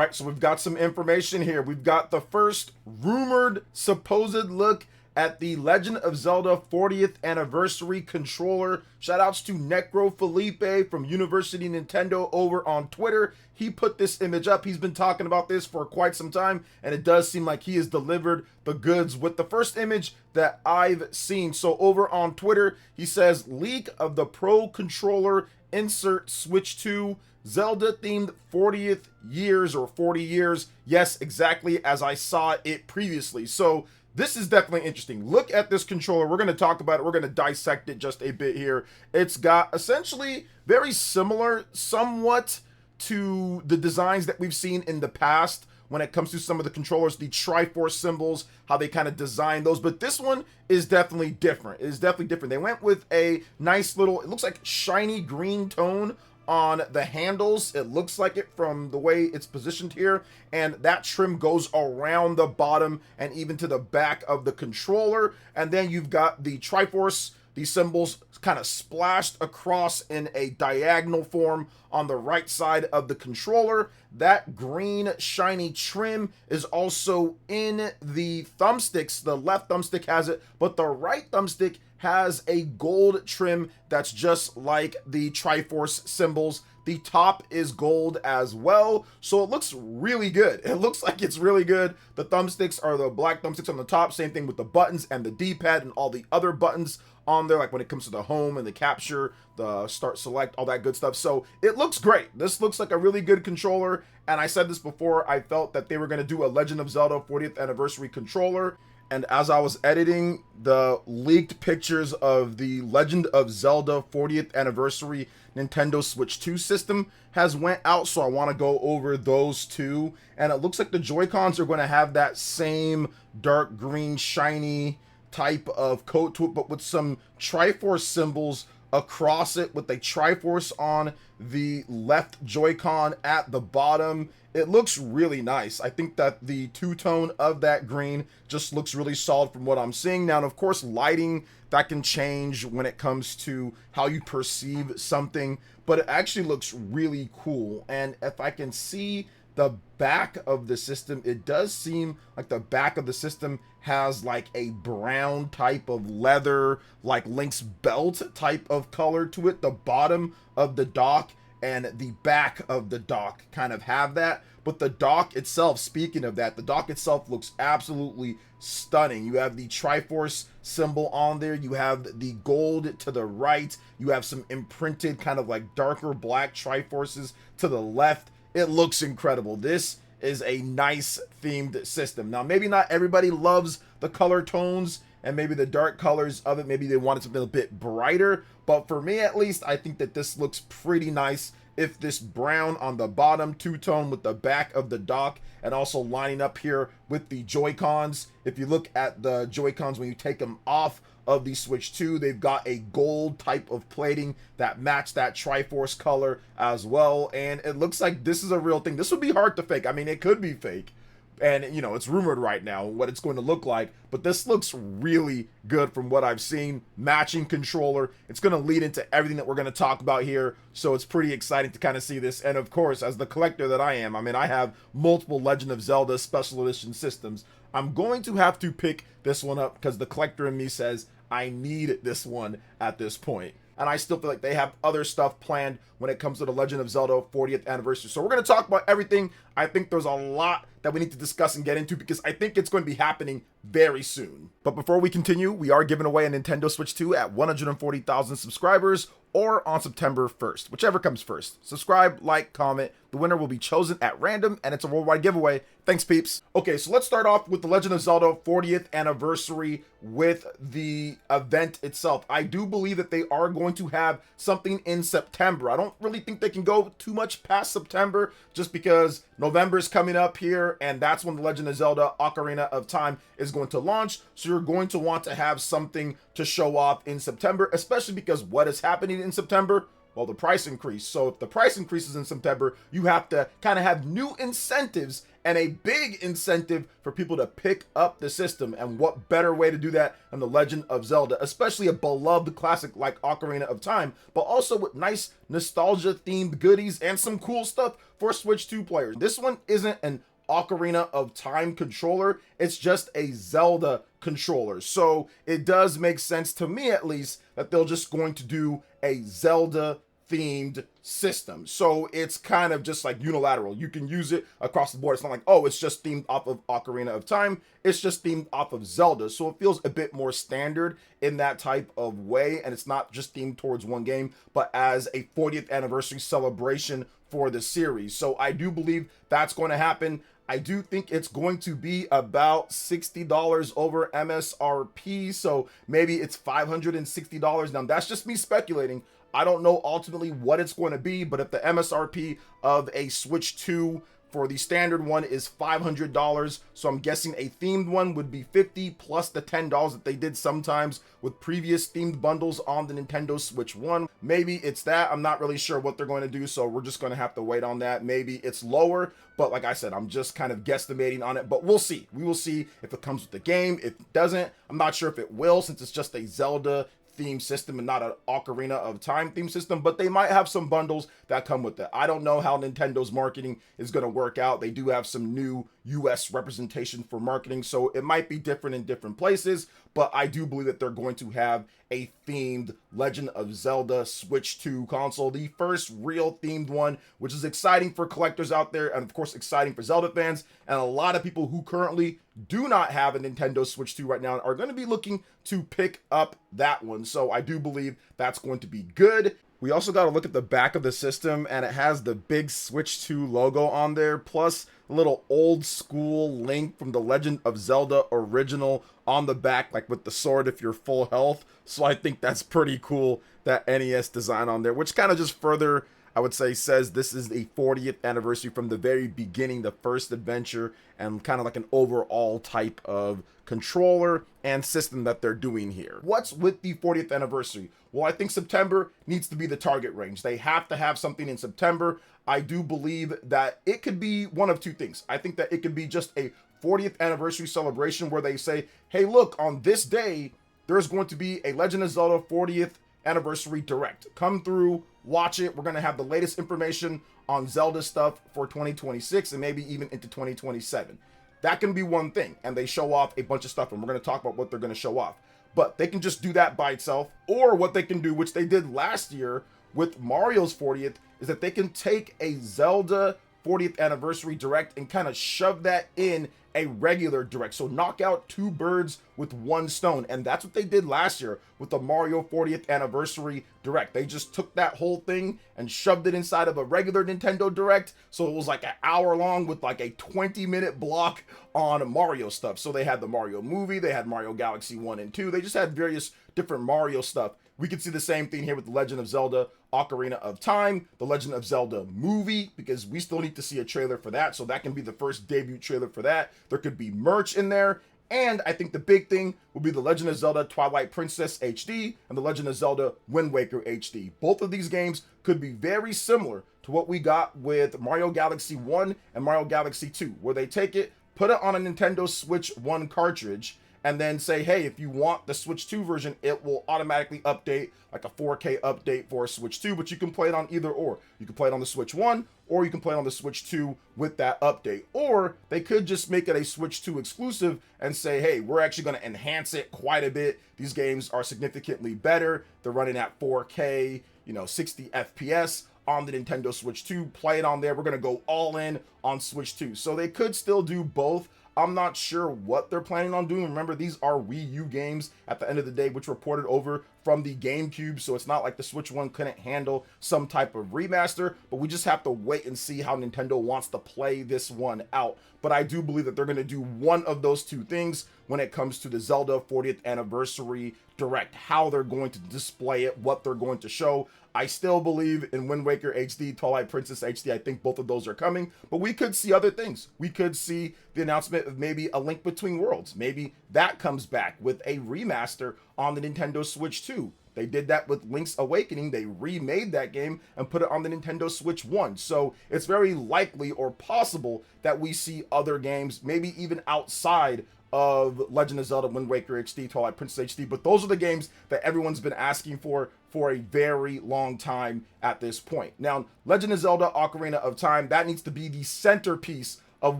right, so we've got some information here. We've got the first rumored supposed look at the Legend of Zelda 40th anniversary controller. Shoutouts to Necro Felipe from University Nintendo over on Twitter. He put this image up. He's been talking about this for quite some time, and it does seem like he has delivered the goods with the first image that I've seen. So over on Twitter, he says, leak of the Pro Controller insert Switch 2 Zelda themed 40th years or 40 years. Yes, exactly as I saw it previously. So this is definitely interesting. Look at this controller. We're going to talk about it. We're going to dissect it just a bit here. It's got essentially very similar somewhat to the designs that we've seen in the past when it comes to some of the controllers, the Triforce symbols, how they kind of design those. But this one is definitely different. It is definitely different. They went with a nice little, it looks like shiny green tone on the handles. It looks like it from the way it's positioned here, and that trim goes around the bottom and even to the back of the controller. And then you've got the Triforce, these symbols kind of splashed across in a diagonal form on the right side of the controller. That green shiny trim is also in the thumbsticks. The left thumbstick has it, but the right thumbstick has a gold trim that's just like the Triforce symbols. The top is gold as well, so it looks really good. It looks like it's really good. The thumbsticks are the black thumbsticks on the top, same thing with the buttons and the D-pad and all the other buttons on there, like when it comes to the home and the capture, the start select, all that good stuff. So it looks great. This looks like a really good controller, and I said this before, I felt that they were going to do a Legend of Zelda 40th anniversary controller. And as I was editing the leaked pictures of the Legend of Zelda 40th anniversary Nintendo Switch 2 system has went out, so I want to go over those two. And it looks like the Joy-Cons are going to have that same dark green shiny type of coat to it, but with some Triforce symbols across it, with a Triforce on the left Joy-Con at the bottom. It looks really nice. I think that the two-tone of that green just looks really solid from what I'm seeing. Now, and of course, lighting, that can change when it comes to how you perceive something, but it actually looks really cool. And if I can see the back of the system, it does seem like the back of the system has like a brown type of leather, like Link's belt type of color to it. The bottom of the dock and the back of the dock kind of have that, but the dock itself, speaking of that, the dock itself looks absolutely stunning. You have the Triforce symbol on there, you have the gold to the right, you have some imprinted kind of like darker black Triforces to the left. It looks incredible. This is a nice themed system. Now, maybe not everybody loves the color tones and maybe the dark colors of it. Maybe they wanted something a bit brighter, but for me at least, I think that this looks pretty nice. If this brown on the bottom, two-tone with the back of the dock, and also lining up here with the Joy-Cons. If you look at the Joy-Cons when you take them off of the Switch 2, they've got a gold type of plating that match that Triforce color as well, and it looks like this is a real thing. This would be hard to fake. I mean, it could be fake, and you know, it's rumored right now what it's going to look like, but this looks really good from what I've seen. Matching controller, it's going to lead into everything that we're going to talk about here, so it's pretty exciting to kind of see this. And of course, as the collector that I am, I mean, I have multiple Legend of Zelda special edition systems. I'm going to have to pick this one up because the collector in me says I need this one at this point. And I still feel like they have other stuff planned when it comes to the Legend of Zelda 40th anniversary. So we're going to talk about everything. I think there's a lot that we need to discuss and get into because I think it's going to be happening very soon. But before we continue, we are giving away a Nintendo Switch 2 at 140,000 subscribers or on September 1st, whichever comes first. Subscribe, like, comment. The winner will be chosen at random, and it's a worldwide giveaway. Thanks, peeps. Okay, so let's start off with the Legend of Zelda 40th anniversary with the event itself. I do believe that they are going to have something in September. I don't really think they can go too much past September just because November is coming up here, and that's when the Legend of Zelda Ocarina of Time is going to launch. So you're going to want to have something to show off in September, especially because what is happening in September? Well, the price increased. So if the price increases in September, you have to kind of have new incentives and a big incentive for people to pick up the system. And what better way to do that than The Legend of Zelda, especially a beloved classic like Ocarina of Time, but also with nice nostalgia themed goodies and some cool stuff for Switch 2 players. This one isn't an Ocarina of Time controller, it's just a Zelda controller. So it does make sense to me, at least, that they're just going to do a Zelda themed system. So it's kind of just like unilateral. You can use it across the board. It's not like, oh, it's just themed off of Ocarina of Time. It's just themed off of Zelda. So it feels a bit more standard in that type of way. And it's not just themed towards one game, but as a 40th anniversary celebration for the series. So I do believe that's going to happen. I do think it's going to be about $60 over MSRP. So maybe it's $560. Now that's just me speculating. I don't know ultimately what it's going to be, but if the MSRP of a Switch 2 for the standard one is $500, so I'm guessing a themed one would be $50 plus the $10 that they did sometimes with previous themed bundles on the Nintendo Switch 1. Maybe it's that. I'm not really sure what they're going to do, so we're just going to have to wait on that. Maybe it's lower, but like I said, I'm just kind of guesstimating on it, but we'll see. We will see if it comes with the game. If it doesn't, I'm not sure if it will, since it's just a Zelda theme system and not an Ocarina of Time theme system, but they might have some bundles that come with it. I don't know how Nintendo's marketing is going to work out. They do have some new US representation for marketing, so it might be different in different places, but I do believe that they're going to have a themed Legend of Zelda Switch 2 console, the first real themed one, which is exciting for collectors out there, and of course exciting for Zelda fans, and a lot of people who currently do not have a Nintendo Switch 2 right now are going to be looking to pick up that one. So I do believe that's going to be good. We also got to look at the back of the system, and it has the big Switch 2 logo on there, plus a little old school Link from the Legend of Zelda original on the back, like with the sword if you're full health. So I think that's pretty cool, that NES design on there, which kind of just further, I would say, says this is a 40th anniversary from the very beginning, the first adventure, and kind of like an overall type of controller and system that they're doing here. What's with the 40th anniversary? Well, I think September needs to be the target range. They have to have something in September. I do believe that it could be one of two things. I think that it could be just a 40th anniversary celebration where they say, hey, look, on this day, there's going to be a Legend of Zelda 40th anniversary direct. Come through, watch it. We're going to have the latest information on Zelda stuff for 2026 and maybe even into 2027. That can be one thing, and they show off a bunch of stuff, and we're going to talk about what they're going to show off. But they can just do that by itself, or what they can do, which they did last year with Mario's 40th, is that they can take a Zelda 40th anniversary direct and kind of shove that in a regular direct. So knock out two birds with one stone. And that's what they did last year with the Mario 40th anniversary direct. They just took that whole thing and shoved it inside of a regular Nintendo direct. So it was like an hour long with like a 20-minute block on Mario stuff. So they had the Mario movie, they had Mario Galaxy 1 and 2. They just had various different Mario stuff. We can see the same thing here with The Legend of Zelda Ocarina of Time, The Legend of Zelda movie, because we still need to see a trailer for that, so that can be the first debut trailer for that. There could be merch in there, and I think the big thing will be The Legend of Zelda Twilight Princess HD and The Legend of Zelda Wind Waker HD. Both of these games could be very similar to what we got with Mario Galaxy 1 and Mario Galaxy 2, where they take it, put it on a Nintendo Switch 1 cartridge, and then say, hey, if you want the Switch 2 version, it will automatically update, like a 4K update for Switch 2, but you can play it on either or. You can play it on the Switch 1, or you can play it on the Switch 2 with that update. Or they could just make it a Switch 2 exclusive and say, hey, we're actually going to enhance it quite a bit. These games are significantly better. They're running at 4K, 60 FPS on the Nintendo Switch 2. Play it on there. We're going to go all in on Switch 2. So they could still do both. I'm not sure what they're planning on doing. Remember, these are Wii U games at the end of the day, which were ported over from the GameCube, so it's not like the Switch 1 couldn't handle some type of remaster, but we just have to wait and see how Nintendo wants to play this one out. But I do believe that they're going to do one of those two things when it comes to the Zelda 40th Anniversary Direct, how they're going to display it, what they're going to show. I still believe in Wind Waker HD, Twilight Princess HD. I think both of those are coming, but we could see other things. We could see the announcement of maybe A Link Between Worlds. Maybe that comes back with a remaster on the Nintendo Switch 2. They did that with Link's Awakening. They remade that game and put it on the Nintendo Switch 1. So it's very likely or possible that we see other games, maybe even outside of Legend of Zelda, Wind Waker HD, Twilight Princess HD. But those are the games that everyone's been asking for a very long time at this point. Now, Legend of Zelda, Ocarina of Time, that needs to be the centerpiece of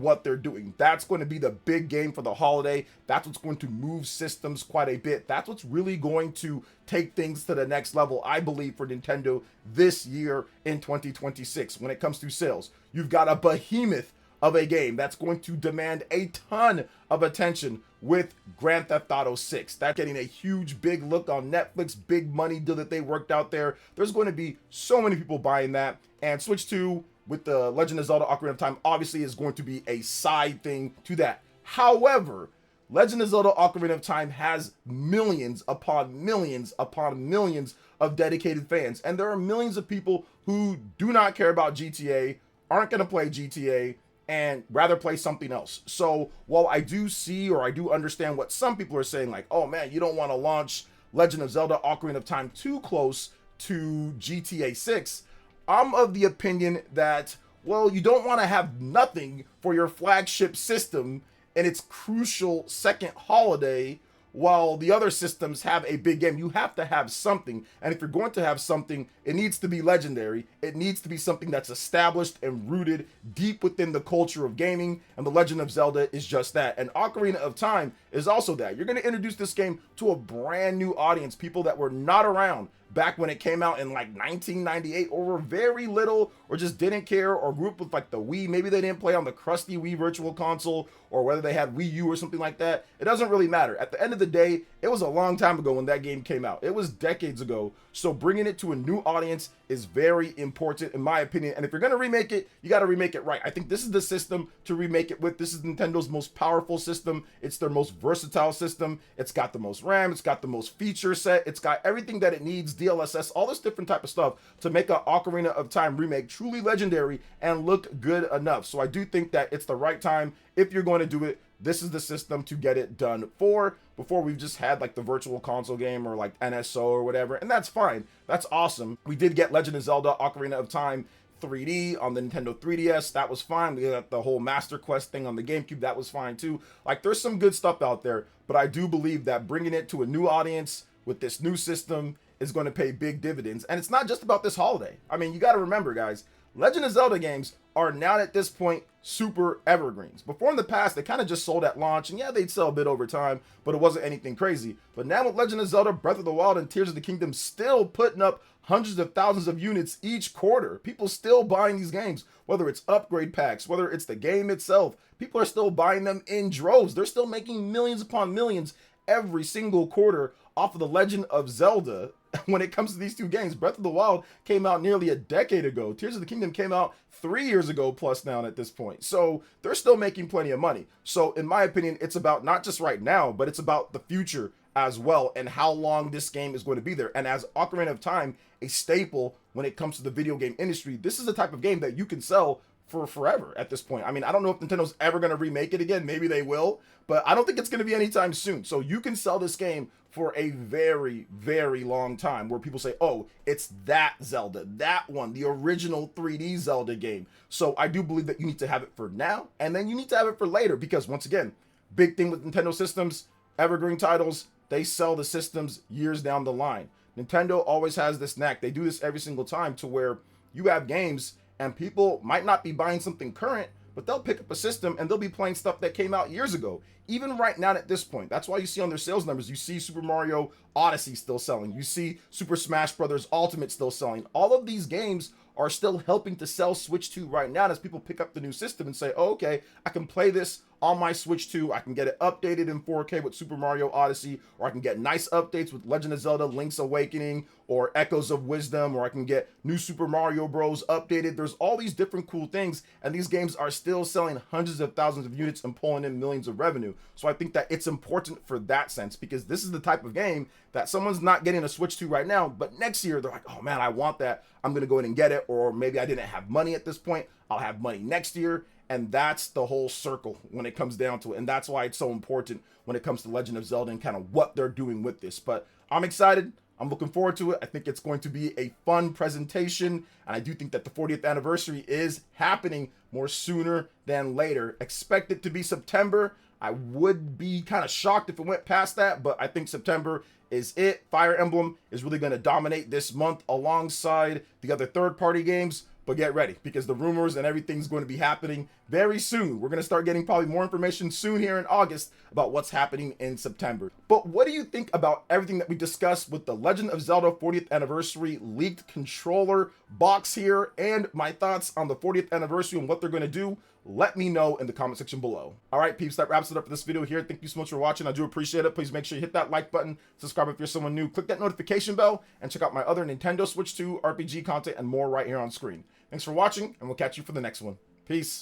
what they're doing. That's going to be the big game for the holiday. That's what's going to move systems quite a bit. That's what's really going to take things to the next level, I believe, for Nintendo this year in 2026 when it comes to sales. You've got a behemoth of a game that's going to demand a ton of attention with Grand Theft Auto 6. That's getting a huge big look on Netflix, big money deal that they worked out there. There's going to be so many people buying that, and Switch 2 with the Legend of Zelda Ocarina of Time obviously is going to be a side thing to that. However, Legend of Zelda Ocarina of Time has millions upon millions upon millions of dedicated fans, and there are millions of people who do not care about GTA, aren't going to play GTA, and rather play something else. So while I do see, or I do understand what some people are saying, like, oh man, you don't want to launch Legend of Zelda Ocarina of Time too close to GTA 6, I'm of the opinion that, well, you don't want to have nothing for your flagship system and its crucial second holiday while the other systems have a big game. You have to have something, and if you're going to have something, it needs to be legendary. It needs to be something that's established and rooted deep within the culture of gaming, and The Legend of Zelda is just that. And Ocarina of Time is also that. You're going to introduce this game to a brand new audience, people that were not around back when it came out in like 1998, or were very little, or just didn't care, or grew up with like the Wii. Maybe they didn't play on the crusty Wii Virtual Console, or whether they had Wii U or something like that. It doesn't really matter. At the end of the day, it was a long time ago when that game came out. It was decades ago. So bringing it to a new audience is very important in my opinion. And if you're going to remake it, you got to remake it right. I think this is the system to remake it with. This is Nintendo's most powerful system. It's their most versatile system. It's got the most RAM. It's got the most feature set. It's got everything that it needs, DLSS, all this different type of stuff to make an Ocarina of Time remake truly legendary and look good enough. So I do think that it's the right time. If you're going to do it, this is the system to get it done for. Before, we've just had like the virtual console game or like NSO or whatever, and that's fine. That's awesome. We did get Legend of Zelda Ocarina of Time 3D on the Nintendo 3DS. That was fine. We got the whole Master Quest thing on the GameCube. That was fine too. Like, there's some good stuff out there, but I do believe that bringing it to a new audience with this new system is going to pay big dividends. And it's not just about this holiday. I mean, you got to remember, guys, Legend of Zelda games are now at this point super evergreens. Before, in the past, they kind of just sold at launch, and yeah, they'd sell a bit over time, but it wasn't anything crazy. But now with Legend of Zelda Breath of the Wild and Tears of the Kingdom still putting up hundreds of thousands of units each quarter, people still buying these games, whether it's upgrade packs, whether it's the game itself, people are still buying them in droves. They're still making millions upon millions every single quarter off of The Legend of Zelda. When it comes to these two games, Breath of the Wild came out nearly a decade ago. Tears of the Kingdom came out 3 years ago plus now at this point. So they're still making plenty of money. So in my opinion, it's about not just right now, but it's about the future as well, and how long this game is going to be there. And as Ocarina of Time, a staple when it comes to the video game industry, this is the type of game that you can sell for forever at this point. I mean, I don't know if Nintendo's ever going to remake it again. Maybe they will, but I don't think it's going to be anytime soon. So you can sell this game for a very, very long time, where people say, oh, it's that Zelda, that one, the original 3D Zelda game. So I do believe that you need to have it for now, and then you need to have it for later, because once again, big thing with Nintendo systems, evergreen titles, they sell the systems years down the line. Nintendo always has this knack. They do this every single time, to where you have games and people might not be buying something current, but they'll pick up a system and they'll be playing stuff that came out years ago. Even right now at this point, that's why you see on their sales numbers, you see Super Mario Odyssey still selling. You see Super Smash Bros. Ultimate still selling. All of these games are still helping to sell Switch 2 right now, as people pick up the new system and say, oh, okay, I can play this on my Switch 2. I can get it updated in 4K with Super Mario Odyssey, or I can get nice updates with Legend of Zelda Link's Awakening or Echoes of Wisdom, or I can get new Super Mario Bros. Updated. There's all these different cool things, and these games are still selling hundreds of thousands of units and pulling in millions of revenue. So I think that it's important for that sense, because this is the type of game that someone's not getting a Switch 2 right now, but next year they're like, oh man, I want that. I'm going to go in and get it. Or maybe I didn't have money at this point. I'll have money next year. And that's the whole circle when it comes down to it. And that's why it's so important when it comes to Legend of Zelda and kind of what they're doing with this. But I'm excited. I'm looking forward to it. I think it's going to be a fun presentation. And I do think that the 40th anniversary is happening more sooner than later. Expect it to be September. I would be kind of shocked if it went past that, but I think September is it. Fire Emblem is really going to dominate this month alongside the other third-party games. But get ready, because the rumors and everything's going to be happening very soon. We're going to start getting probably more information soon here in August about what's happening in September. But what do you think about everything that we discussed with the Legend of Zelda 40th Anniversary leaked controller box here, and my thoughts on the 40th anniversary and what they're going to do? Let me know in the comment section below. All right, peeps, that wraps it up for this video here. Thank you so much for watching. I do appreciate it. Please make sure you hit that like button, subscribe if you're someone new, click that notification bell, and check out my other Nintendo Switch 2 RPG content and more right here on screen. Thanks for watching, and we'll catch you for the next one. Peace.